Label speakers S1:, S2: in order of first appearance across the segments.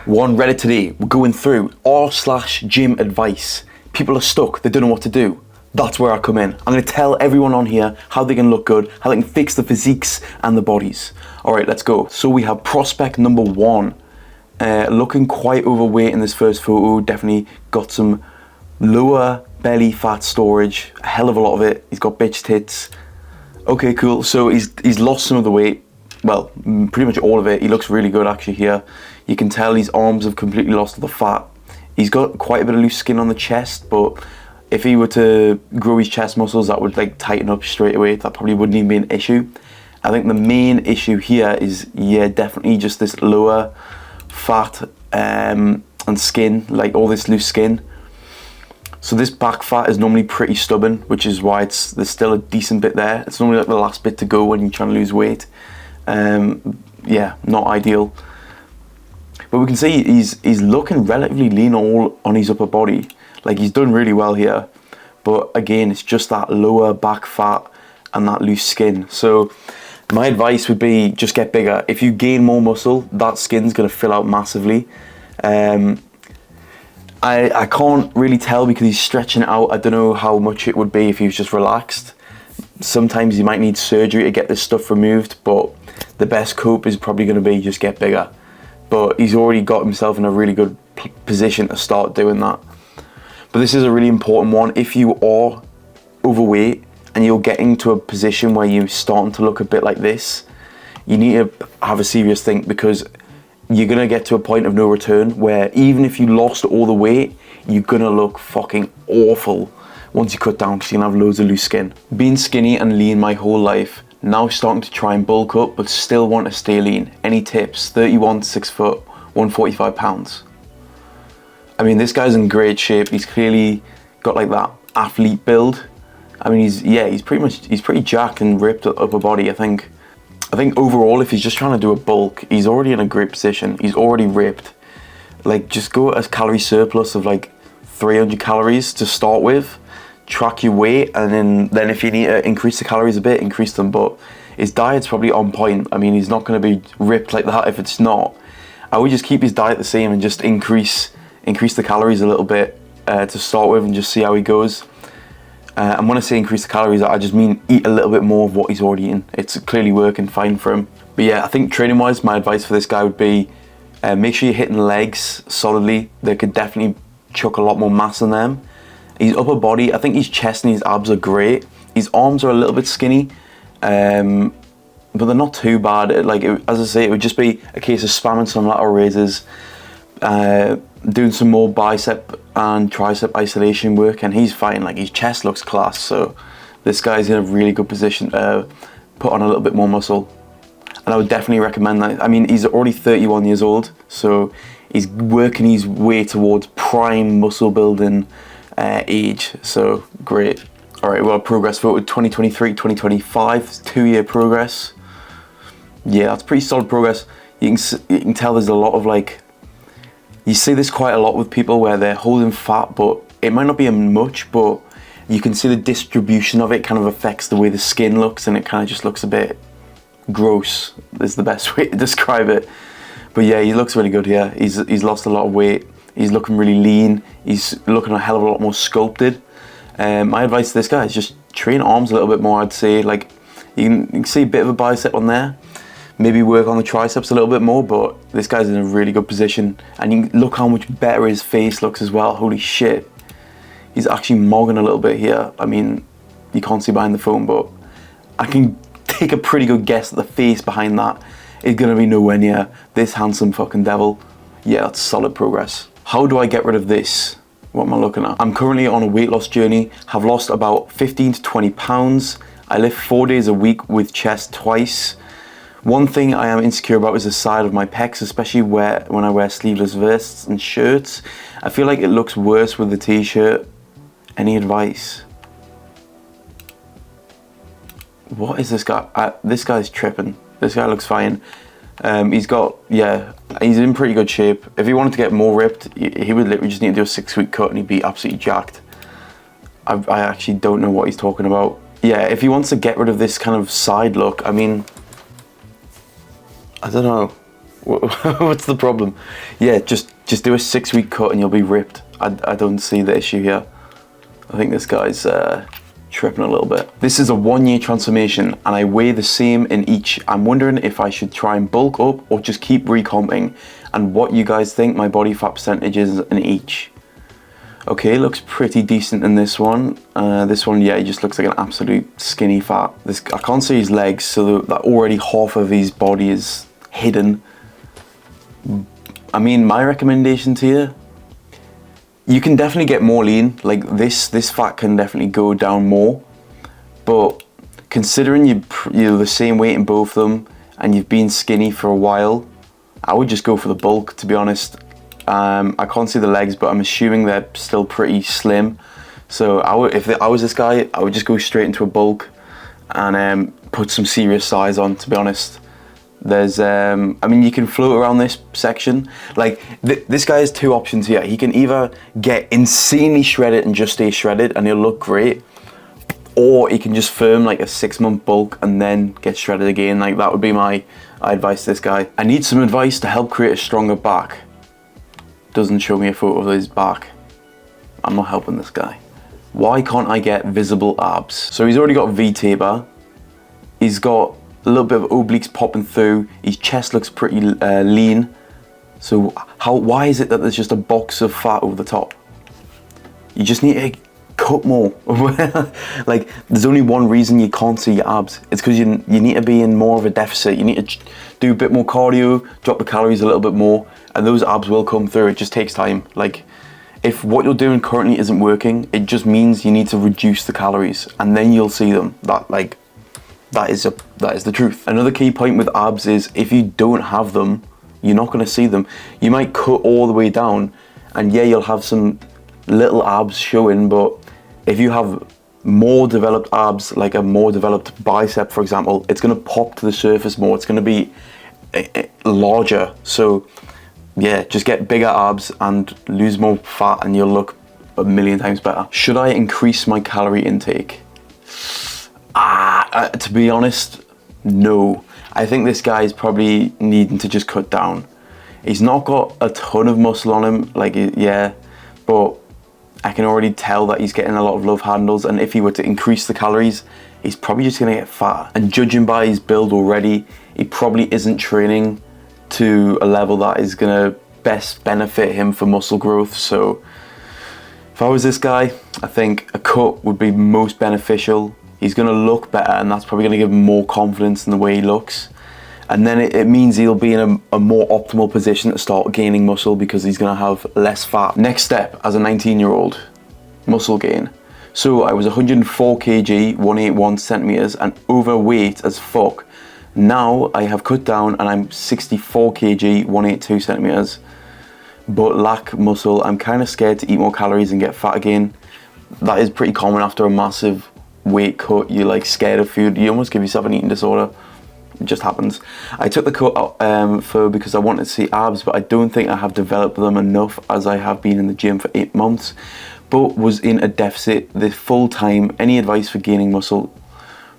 S1: One Reddit today, we're going through r/gym advice. People are stuck, they don't know what to do. That's where I come in. I'm going to tell everyone on here how they can look good, how they can fix the physiques and the bodies. All right, let's go. So we have prospect number one. Looking quite overweight in this first photo. Definitely got some lower belly fat storage, a hell of a lot of it. He's got bitch tits. Okay, cool. So he's lost some of the weight. Well, pretty much all of it. He looks really good actually here. You can tell his arms have completely lost all the fat. He's got quite a bit of loose skin on the chest, but if he were to grow his chest muscles, that would like tighten up straight away. That probably wouldn't even be an issue. I think the main issue here is, yeah, definitely just this lower fat and skin, like all this loose skin. So this back fat is normally pretty stubborn, which is why there's still a decent bit there. It's normally like the last bit to go when you're trying to lose weight. Yeah, not ideal. But we can see he's looking relatively lean all on his upper body. Like he's done really well here. But again, it's just that lower back fat and that loose skin. So my advice would be just get bigger. If you gain more muscle, that skin's going to fill out massively. I can't really tell because he's stretching it out. I don't know how much it would be if he was just relaxed. Sometimes you might need surgery to get this stuff removed, but the best cope is probably going to be just get bigger. But he's already got himself in a really good position to start doing that. But this is a really important one. If you are overweight and you're getting to a position where you're starting to look a bit like this, you need to have a serious think, because you're going to get to a point of no return where even if you lost all the weight, you're going to look fucking awful once you cut down, because you're going to have loads of loose skin. Being skinny and lean my whole life, now starting to try and bulk up but still want to stay lean. Any tips? 31, 6 foot, 145 pounds. I mean, this guy's in great shape. He's clearly got like that athlete build. I mean, he's pretty jacked and ripped upper body. I think overall, if he's just trying to do a bulk, he's already in a great position. He's already ripped. Like, just go at a calorie surplus of like 300 calories to start with. Track your weight, and then if you need to increase the calories a bit, increase them. But his diet's probably on point. I mean, he's not going to be ripped like that if it's not. I would just keep his diet the same and just increase the calories a little bit to start with, and just see how he goes. And when I say increase the calories, I just mean eat a little bit more of what he's already eating. It's clearly working fine for him. But yeah, I think training wise, my advice for this guy would be make sure you're hitting legs solidly. They could definitely chuck a lot more mass in them. His upper body, I think his chest and his abs are great. His arms are a little bit skinny, but they're not too bad. As I say, it would just be a case of spamming some lateral raises, doing some more bicep and tricep isolation work, and he's fine. Like, his chest looks class, so this guy's in a really good position to put on a little bit more muscle. And I would definitely recommend that. I mean, he's already 31 years old, so he's working his way towards prime muscle building age, so great. All right, well, progress photo 2023, 2025, 2-year progress. Yeah, that's pretty solid progress. You can tell there's a lot of, like, you see this quite a lot with people where they're holding fat, but it might not be much, but you can see the distribution of it kind of affects the way the skin looks, and it kind of just looks a bit gross, is the best way to describe it. But yeah, he looks really good here. He's lost a lot of weight. He's looking really lean. He's looking a hell of a lot more sculpted. My advice to this guy is just train arms a little bit more, I'd say. Like, you can see a bit of a bicep on there. Maybe work on the triceps a little bit more, but this guy's in a really good position. And you can look how much better his face looks as well. Holy shit. He's actually mogging a little bit here. I mean, you can't see behind the phone, but I can take a pretty good guess that the face behind that is going to be nowhere near this handsome fucking devil. Yeah, that's solid progress. How do I get rid of this? What am I looking at? I'm currently on a weight loss journey, have lost about 15 to 20 pounds. I lift 4 days a week with chest twice. One thing I am insecure about is the side of my pecs, especially when I wear sleeveless vests and shirts. I feel like it looks worse with the t-shirt. Any advice? What is this guy? This guy's tripping. This guy looks fine. He's in pretty good shape. If he wanted to get more ripped, he would literally just need to do a 6-week cut and he'd be absolutely jacked. I actually don't know what he's talking about. Yeah, if he wants to get rid of this kind of side look, I mean, I don't know. What's the problem? Yeah, just do a 6-week cut and you'll be ripped. I don't see the issue here. I think this guy's tripping a little bit. This is a 1-year transformation and I weigh the same in each. I'm wondering if I should try and bulk up or just keep recomping, and what you guys think my body fat percentage is in each. Okay, looks pretty decent in this one. This one, yeah, he just looks like an absolute skinny fat. I can't see his legs, so that already half of his body is hidden. I mean, my recommendation to you, you can definitely get more lean. Like this fat can definitely go down more. But considering you're the same weight in both of them and you've been skinny for a while, I would just go for the bulk, to be honest. I can't see the legs, but I'm assuming they're still pretty slim. So if I was this guy, I would just go straight into a bulk and put some serious size on, to be honest. There's, I mean, you can float around this section. Like, this guy has 2 options here. He can either get insanely shredded and just stay shredded and he'll look great, or he can just firm like a 6-month bulk and then get shredded again. Like, that would be my advice to this guy. I need some advice to help create a stronger back. Doesn't show me a photo of his back. I'm not helping this guy. Why can't I get visible abs? So he's already got V-taper. He's got a little bit of obliques popping through. His chest looks pretty lean. So why is it that there's just a box of fat over the top? You just need to cut more. Like, there's only one reason you can't see your abs. It's because you need to be in more of a deficit. You need to do a bit more cardio, drop the calories a little bit more, and those abs will come through. It just takes time. Like, if what you're doing currently isn't working, it just means you need to reduce the calories, and then you'll see them. That is the truth. Another key point with abs is if you don't have them, you're not going to see them. You might cut all the way down, and yeah, you'll have some little abs showing, but if you have more developed abs, like a more developed bicep, for example, it's going to pop to the surface more. It's going to be larger. So yeah, just get bigger abs and lose more fat and you'll look a million times better. Should I increase my calorie intake? To be honest, no. I think this guy is probably needing to just cut down. He's not got a ton of muscle on him, like, yeah, but I can already tell that he's getting a lot of love handles, and if he were to increase the calories, he's probably just gonna get fat. And judging by his build already, he probably isn't training to a level that is gonna best benefit him for muscle growth. So if I was this guy, I think a cut would be most beneficial. He's gonna look better, and that's probably gonna give him more confidence in the way he looks. And then it means he'll be in a more optimal position to start gaining muscle because he's gonna have less fat. Next step, as a 19-year-old, muscle gain. So I was 104 kg, 181 centimeters, and overweight as fuck. Now I have cut down and I'm 64 kg, 182 centimeters, but lack muscle. I'm kind of scared to eat more calories and get fat again. That is pretty common after a massive weight cut. You're like scared of food. You almost give yourself an eating disorder. It just happens. I took the cut out because I wanted to see abs, but I don't think I have developed them enough, as I have been in the gym for 8 months, but was in a deficit the full time. Any advice for gaining muscle?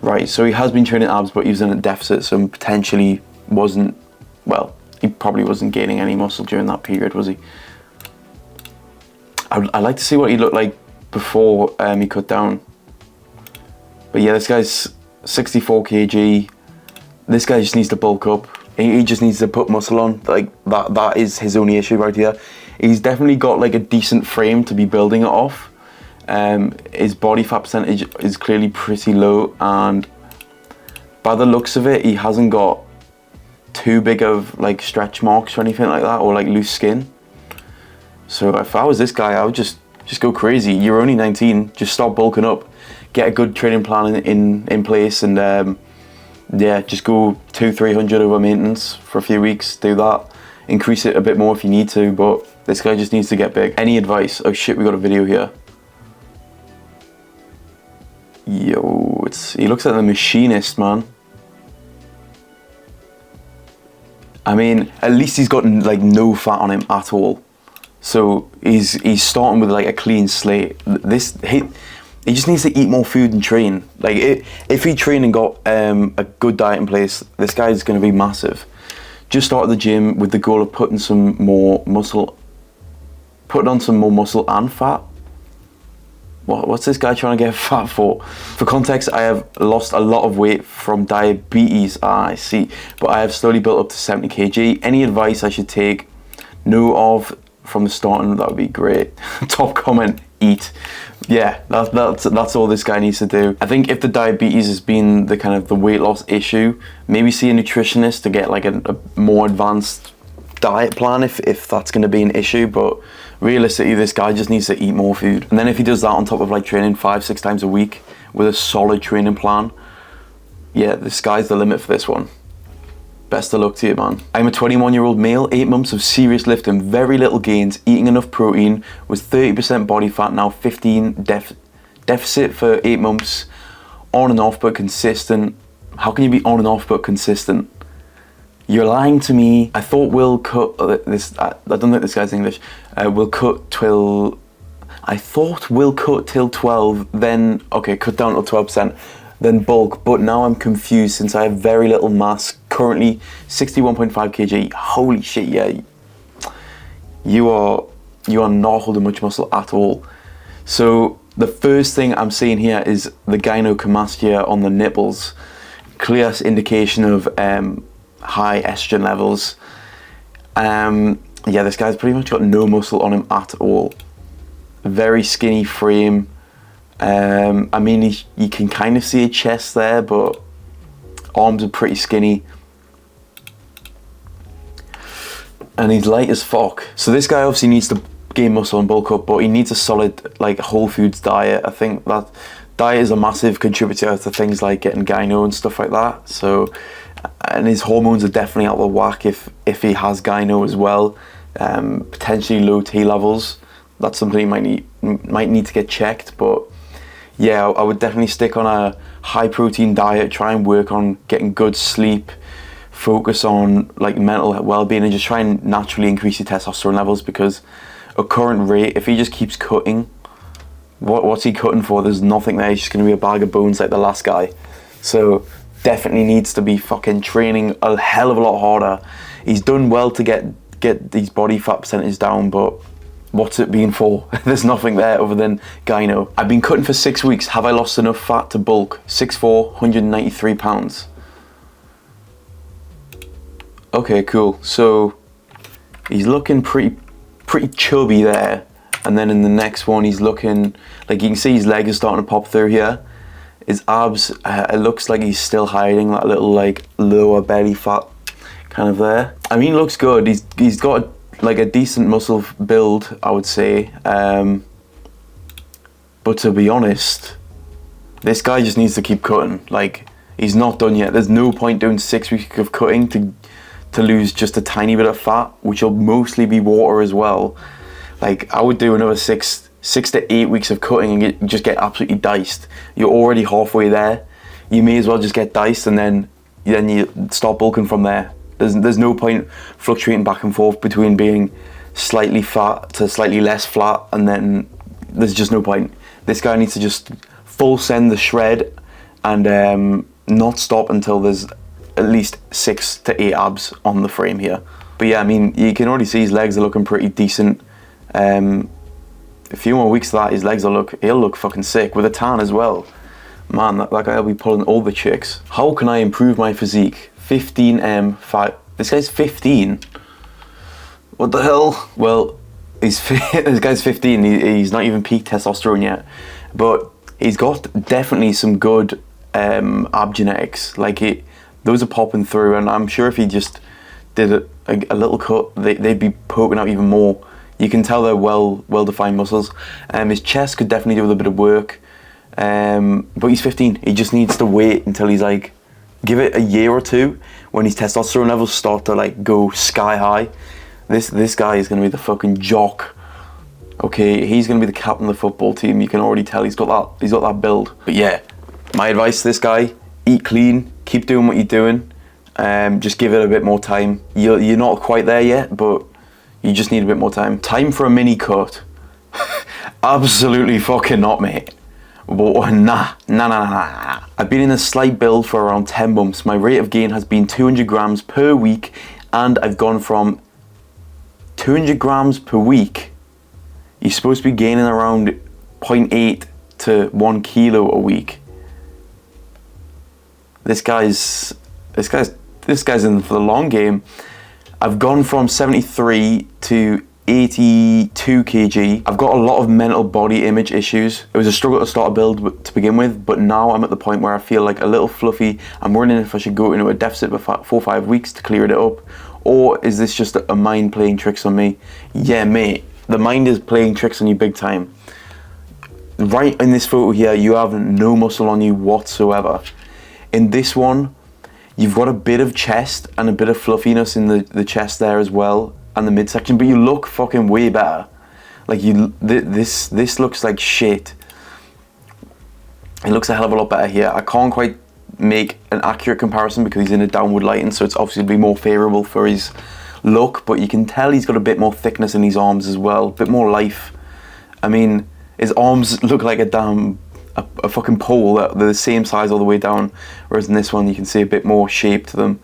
S1: Right, so he has been training abs, but he was in a deficit, so potentially wasn't, well, he probably wasn't gaining any muscle during that period, was he? I'd like to see what he looked like before he cut down. But yeah, this guy's 64 kg. This guy just needs to bulk up. He just needs to put muscle on. Like, that is his only issue right here. He's definitely got like a decent frame to be building it off. His body fat percentage is clearly pretty low, and by the looks of it, he hasn't got too big of like stretch marks or anything like that, or like loose skin. So if I was this guy, I would just go crazy. You're only 19, just start bulking up, get a good training plan in place, and yeah, just go 200-300 over maintenance for a few weeks. Do that, increase it a bit more if you need to, but this guy just needs to get big. Any advice? Oh shit, we got a video here. Yo, he looks like the machinist, man. I mean, at least he's got like no fat on him at all. So he's starting with like a clean slate. He just needs to eat more food and train. Like, if he trained and got a good diet in place, this guy's going to be massive. Just started the gym with the goal of putting on some more muscle and fat. What's this guy trying to get fat for? For context, I have lost a lot of weight from diabetes. I see. But I have slowly built up to 70 kg. Any advice I should take note of from the starting? That would be great. Top comment, eat. Yeah, that's all this guy needs to do. I think if the diabetes has been the kind of the weight loss issue, maybe see a nutritionist to get like a more advanced diet plan if that's going to be an issue. But realistically, this guy just needs to eat more food. And then if he does that on top of like training 5-6 times a week with a solid training plan, yeah, the sky's the limit for this one. Best of luck to you, man. I'm a 21-year-old male, 8 months of serious lifting, very little gains, eating enough protein, was 30% body fat, now 15 deficit for 8 months, on and off but consistent. How can you be on and off but consistent? You're lying to me. I thought we'll cut this. I don't think this guy's English. We'll cut till. I thought we'll cut till 12. Then cut down to 12%. Then bulk. But now I'm confused since I have very little mass. Currently 61.5 kg. Holy shit! Yeah. You are not holding much muscle at all. So the first thing I'm seeing here is the gynecomastia on the nipples. Clear indication of high estrogen levels. Yeah, this guy's pretty much got no muscle on him at all. Very skinny frame. I mean, you can kind of see a chest there, but arms are pretty skinny. And he's light as fuck. So this guy obviously needs to gain muscle and bulk up, but he needs a solid like whole foods diet. I think that diet is a massive contributor to things like getting gyno and stuff like that. So, and his hormones are definitely out of whack if he has gyno as well. Potentially low T levels. That's something he might need to get checked. But yeah, I would definitely stick on a high protein diet. Try and work on getting good sleep. Focus on like mental well-being and just try and naturally increase your testosterone levels, because at current rate, if he just keeps cutting, what's he cutting for? There's nothing there. He's just going to be a bag of bones like the last guy. So definitely needs to be fucking training a hell of a lot harder. He's done well to get these body fat percentages down, but what's it been for? There's nothing there other than gyno. I've been cutting for 6 weeks. Have I lost enough fat to bulk? 6'4", 193 pounds. Okay, cool. So he's looking pretty chubby there, and then in the next one he's looking like, you can see his leg is starting to pop through here. His abs, it looks like he's still hiding that little like lower belly fat kind of there. I mean, looks good. He's got like a decent muscle build, I would say. But to be honest, this guy just needs to keep cutting. Like, he's not done yet. There's no point doing 6 weeks of cutting to lose just a tiny bit of fat, which will mostly be water as well. Like, I would do another six to 8 weeks of cutting and just get absolutely diced. You're already halfway there. You may as well just get diced and then you start bulking from there. There's no point fluctuating back and forth between being slightly fat to slightly less flat, and then there's just no point. This guy needs to just full send the shred and not stop until there's at least 6 to 8 abs on the frame here. But yeah, I mean, you can already see his legs are looking pretty decent. A few more weeks of that, his legs he'll look fucking sick with a tan as well. Man, that guy will be pulling all the chicks. How can I improve my physique? 15M5. This guy's 15. What the hell? Well, this guy's 15. He's not even peak testosterone yet, but he's got definitely some good ab genetics. Like, those are popping through, and I'm sure if he just did a little cut, they'd be poking out even more. You can tell they're well-defined muscles. His chest could definitely do with a bit of work, but he's 15. He just needs to wait until he's like, give it a year or two when his testosterone levels start to like go sky high. This guy is going to be the fucking jock. Okay, he's going to be the captain of the football team. You can already tell he's got that build. But yeah, my advice to this guy: eat clean, keep doing what you're doing. Just give it a bit more time. You're not quite there yet, but you just need a bit more time. Time for a mini cut? Absolutely fucking not, mate. But nah. I've been in a slight build for around 10 months. My rate of gain has been 200 grams per week, and I've gone from 200 grams per week. You're supposed to be gaining around 0.8 to 1 kilo a week. This guy's in for the long game. I've gone from 73 to 82 kg. I've got a lot of mental body image issues. It was a struggle to start a build to begin with, but now I'm at the point where I feel like a little fluffy. I'm wondering if I should go into a deficit for 4 or 5 weeks to clear it up, or is this just a mind playing tricks on me? Yeah, mate, the mind is playing tricks on you big time. Right in this photo here, you have no muscle on you whatsoever. In this one, you've got a bit of chest and a bit of fluffiness in the chest there as well, and the midsection, but you look fucking way better. Like this looks like shit. It looks a hell of a lot better here. I can't quite make an accurate comparison because he's in a downward lighting, so it's obviously more favourable for his look, but you can tell he's got a bit more thickness in his arms as well, a bit more life. I mean, his arms look like a fucking pole. They're the same size all the way down, whereas in this one you can see a bit more shape to them.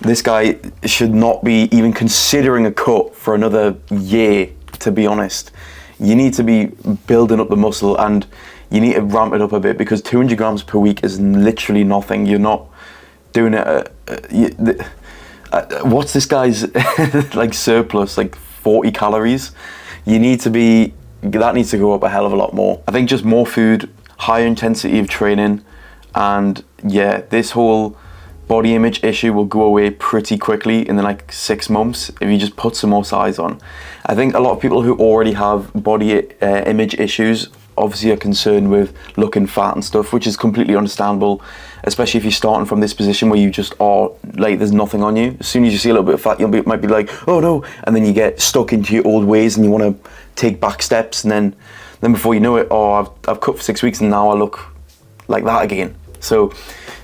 S1: This guy should not be even considering a cut for another year, to be honest. You need to be building up the muscle, and you need to ramp it up a bit, because 200 grams per week is literally nothing. You're not doing it what's this guy's like surplus, like 40 calories? That needs to go up a hell of a lot more. I think just more food, higher intensity of training, and yeah, this whole body image issue will go away pretty quickly in the like 6 months if you just put some more size on. I think a lot of people who already have body image issues obviously are concerned with looking fat and stuff, which is completely understandable, especially if you're starting from this position where you just are like, there's nothing on you. As soon as you see a little bit of fat, might be like, oh no, and then you get stuck into your old ways and you want to take back steps, and then before you know it, oh, I've cut for 6 weeks and now I look like that again. So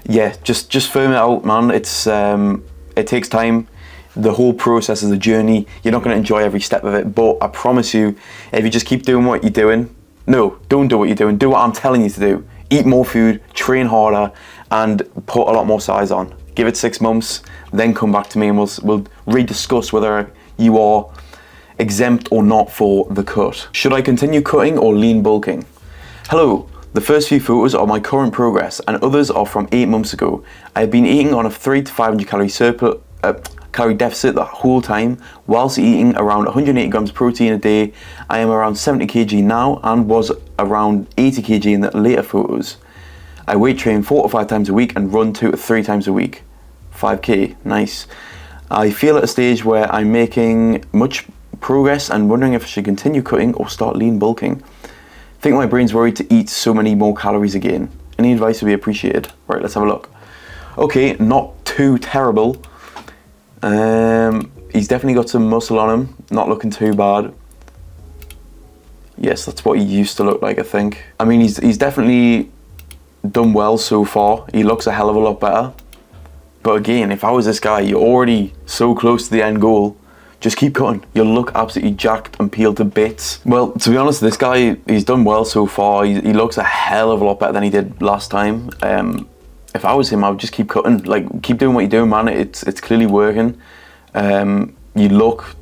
S1: yeah, just firm it out, man. It takes time. The whole process is a journey. You're not going to enjoy every step of it, but I promise you, if you just keep doing what you're doing, no, don't do what you're doing, do what I'm telling you to do. Eat more food, train harder, and put a lot more size on. Give it 6 months, then come back to me and we'll rediscuss whether you are exempt or not for the cut. Should I continue cutting or lean bulking? Hello, the first few photos are my current progress and others are from 8 months ago. I have been eating on a 300 to 500 calorie deficit the whole time, whilst eating around 180 grams protein a day. I am around 70 kg now and was around 80 kg in the later photos. I weight train 4 to 5 times a week and run 2 to 3 times a week. 5k, nice. I feel at a stage where I'm making much progress and wondering if I should continue cutting or start lean bulking. Think my brain's worried to eat so many more calories again. Any advice would be appreciated. Right, let's have a look. Okay, not too terrible. He's definitely got some muscle on him, not looking too bad. Yes, that's what he used to look like, I think. I mean, he's definitely done well so far. He looks a hell of a lot better. But again, if I was this guy, you're already so close to the end goal. Just keep cutting. You'll look absolutely jacked and peeled to bits. Well, to be honest, this guy, he's done well so far. He looks a hell of a lot better than he did last time. If I was him, I would just keep cutting. Like, keep doing what you're doing, man. It's clearly working. You look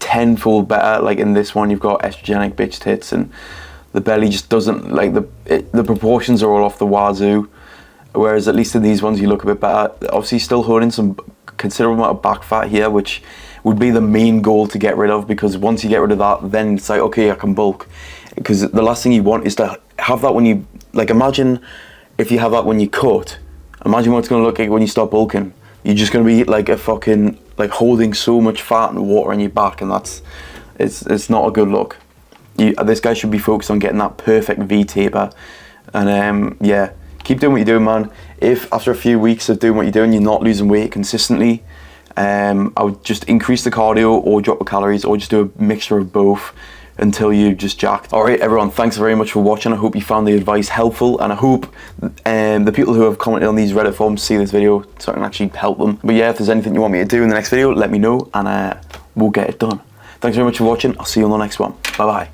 S1: tenfold better. Like in this one, you've got estrogenic bitch tits, and the belly just doesn't, like, the proportions are all off the wazoo. Whereas at least in these ones, you look a bit better. Obviously, still holding some considerable amount of back fat here, which would be the main goal to get rid of, because once you get rid of that, then it's like, okay, I can bulk. Because the last thing you want is to have that when you, like, imagine if you have that when you cut, imagine what it's going to look like when you start bulking. You're just going to be like a fucking, like, holding so much fat and water in your back, and it's not a good look. This guy should be focused on getting that perfect V taper. And yeah, keep doing what you're doing, man. If after a few weeks of doing what you're doing, you're not losing weight consistently, I would just increase the cardio or drop the calories, or just do a mixture of both until you just jacked. Alright everyone, thanks very much for watching. I hope you found the advice helpful, and I hope the people who have commented on these Reddit forums see this video so I can actually help them. But yeah, if there's anything you want me to do in the next video, let me know and we'll get it done. Thanks very much for watching. I'll see you on the next one. Bye bye.